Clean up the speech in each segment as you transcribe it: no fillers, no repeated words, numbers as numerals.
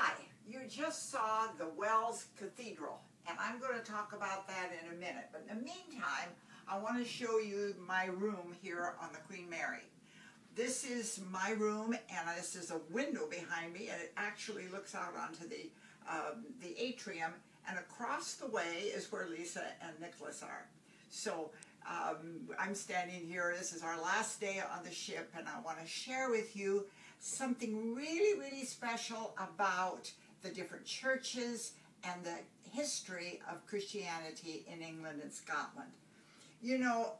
Hi, you just saw the Wells Cathedral, and I'm going to talk about that in a minute. But in the meantime, I want to show you my room here on the Queen Mary. This is my room, and this is a window behind me, and it actually looks out onto the atrium, and across the way is where Lisa and Nicholas are. So I'm standing here. This is our last day on the ship, and I want to share with you something really, really special about the different churches and the history of Christianity in England and Scotland. You know,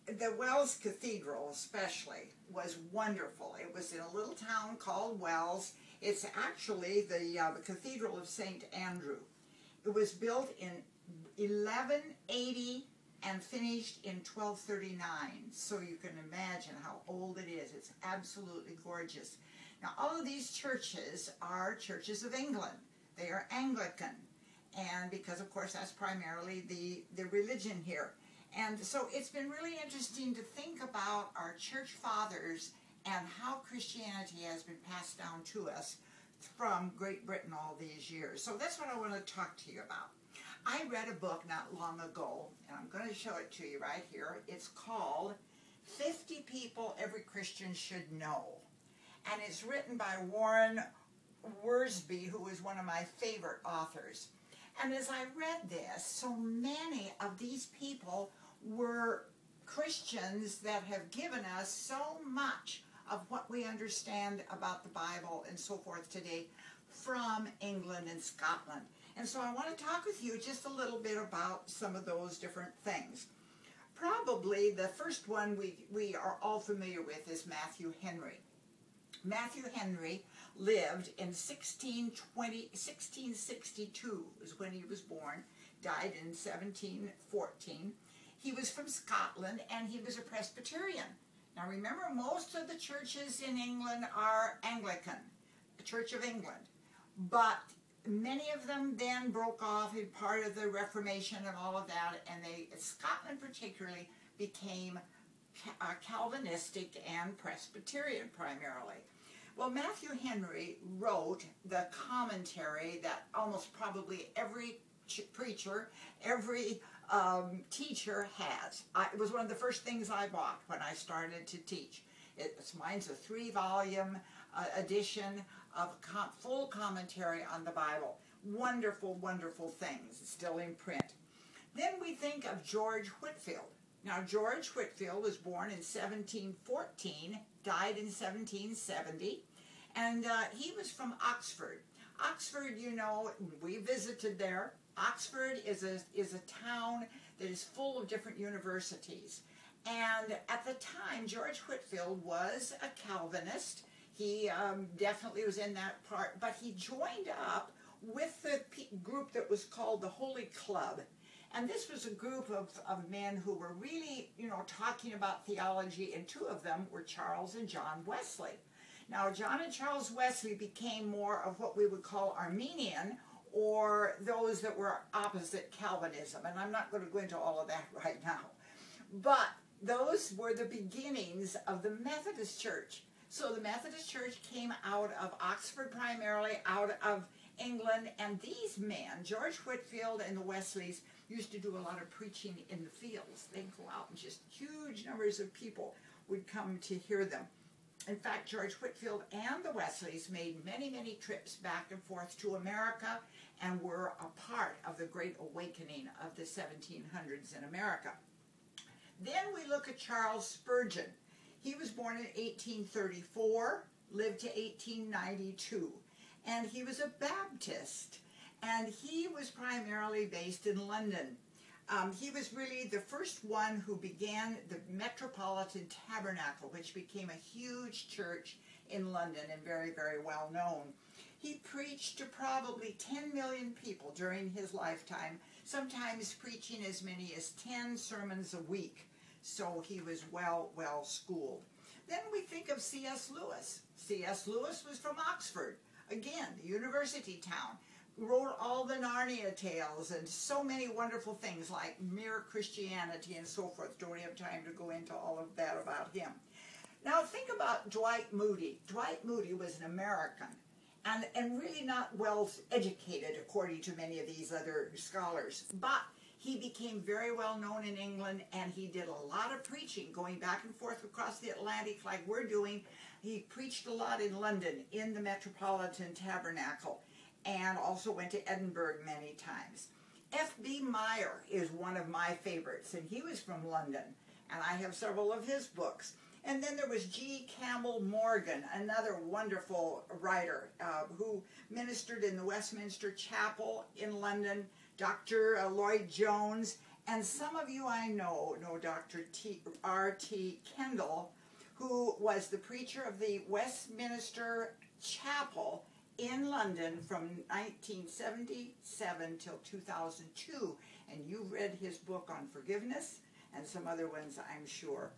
the Wells Cathedral especially was wonderful. It was in a little town called Wells. It's actually the Cathedral of St. Andrew. It was built in 1180 and finished in 1239, so you can imagine how old it is. It's absolutely gorgeous. Now, all of these churches are churches of England. They are Anglican, and because, of course, that's primarily the religion here. And so it's been really interesting to think about our church fathers and how Christianity has been passed down to us from Great Britain all these years. So that's what I want to talk to you about. I read a book not long ago, and I'm going to show it to you right here. It's called 50 People Every Christian Should Know. And it's written by Warren Wiersbe, who is one of my favorite authors. And as I read this, so many of these people were Christians that have given us so much of what we understand about the Bible and so forth today from England and Scotland. And so I want to talk with you just a little bit about some of those different things. Probably the first one we are all familiar with is Matthew Henry. Matthew Henry lived in 1662 is when he was born, died in 1714. He was from Scotland, and he was a Presbyterian. Now remember, most of the churches in England are Anglican, the Church of England, but many of them then broke off in part of the Reformation and all of that, and Scotland particularly became Calvinistic and Presbyterian primarily. Well, Matthew Henry wrote the commentary that almost probably every preacher, every teacher has. It was one of the first things I bought when I started to teach. Mine's a 3-volume edition of full commentary on the Bible. Wonderful, wonderful things. It's still in print. Then we think of George Whitefield. Now, George Whitefield was born in 1714, died in 1770, and he was from Oxford. Oxford, you know, we visited there. Oxford is a town that is full of different universities. And at the time, George Whitefield was a Calvinist. He definitely was in that part, but he joined up with the group that was called the Holy Club. And this was a group of men who were really, you know, talking about theology, and two of them were Charles and John Wesley. Now, John and Charles Wesley became more of what we would call Arminian, or those that were opposite Calvinism. And I'm not going to go into all of that right now. But those were the beginnings of the Methodist Church. So the Methodist Church came out of Oxford primarily, out of England, and these men, George Whitefield and the Wesleys, used to do a lot of preaching in the fields. They'd go out and just huge numbers of people would come to hear them. In fact, George Whitefield and the Wesleys made many, many trips back and forth to America and were a part of the Great Awakening of the 1700s in America. Then we look at Charles Spurgeon. He was born in 1834, lived to 1892, and he was a Baptist, and he was primarily based in London. He was really the first one who began the Metropolitan Tabernacle, which became a huge church in London and very, very well known. He preached to probably 10 million people during his lifetime, sometimes preaching as many as 10 sermons a week. So he was well schooled. Then we think of C.S. Lewis. C.S. Lewis was from Oxford, again, the university town. Wrote all the Narnia tales and so many wonderful things like Mere Christianity and so forth. Don't have time to go into all of that about him. Now think about Dwight Moody. Dwight Moody was an American, and really not well educated according to many of these other scholars. But he became very well known in England, and he did a lot of preaching, going back and forth across the Atlantic like we're doing. He preached a lot in London in the Metropolitan Tabernacle, and also went to Edinburgh many times. F.B. Meyer is one of my favorites, and he was from London, and I have several of his books. And then there was G. Campbell Morgan, another wonderful writer who ministered in the Westminster Chapel in London, Dr. Lloyd Jones, and some of you I know Dr. R.T. Kendall, who was the preacher of the Westminster Chapel in London from 1977 till 2002. And you read his book on forgiveness and some other ones, I'm sure.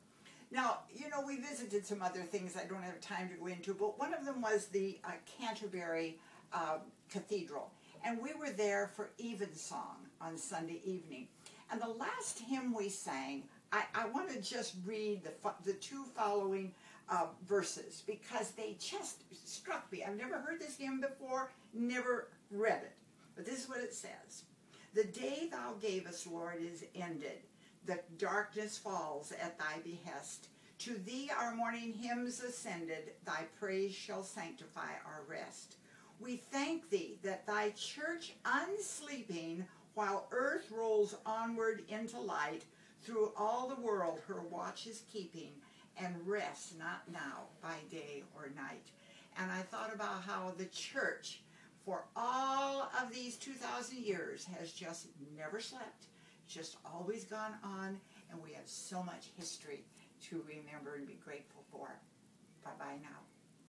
Now, you know, we visited some other things I don't have time to go into, but one of them was the Canterbury Cathedral. And we were there for Evensong on Sunday evening. And the last hymn we sang, I want to just read the two following verses, because they just struck me. I've never heard this hymn before, never read it. But this is what it says. The day thou gavest, Lord, is ended. The darkness falls at thy behest. To thee our morning hymns ascended. Thy praise shall sanctify our rest. We thank thee that thy church unsleeping, while earth rolls onward into light, through all the world her watch is keeping, and rests not now by day or night. And I thought about how the church, for all of these 2,000 years, has just never slept, just always gone on, and we have so much history to remember and be grateful for. Bye-bye now.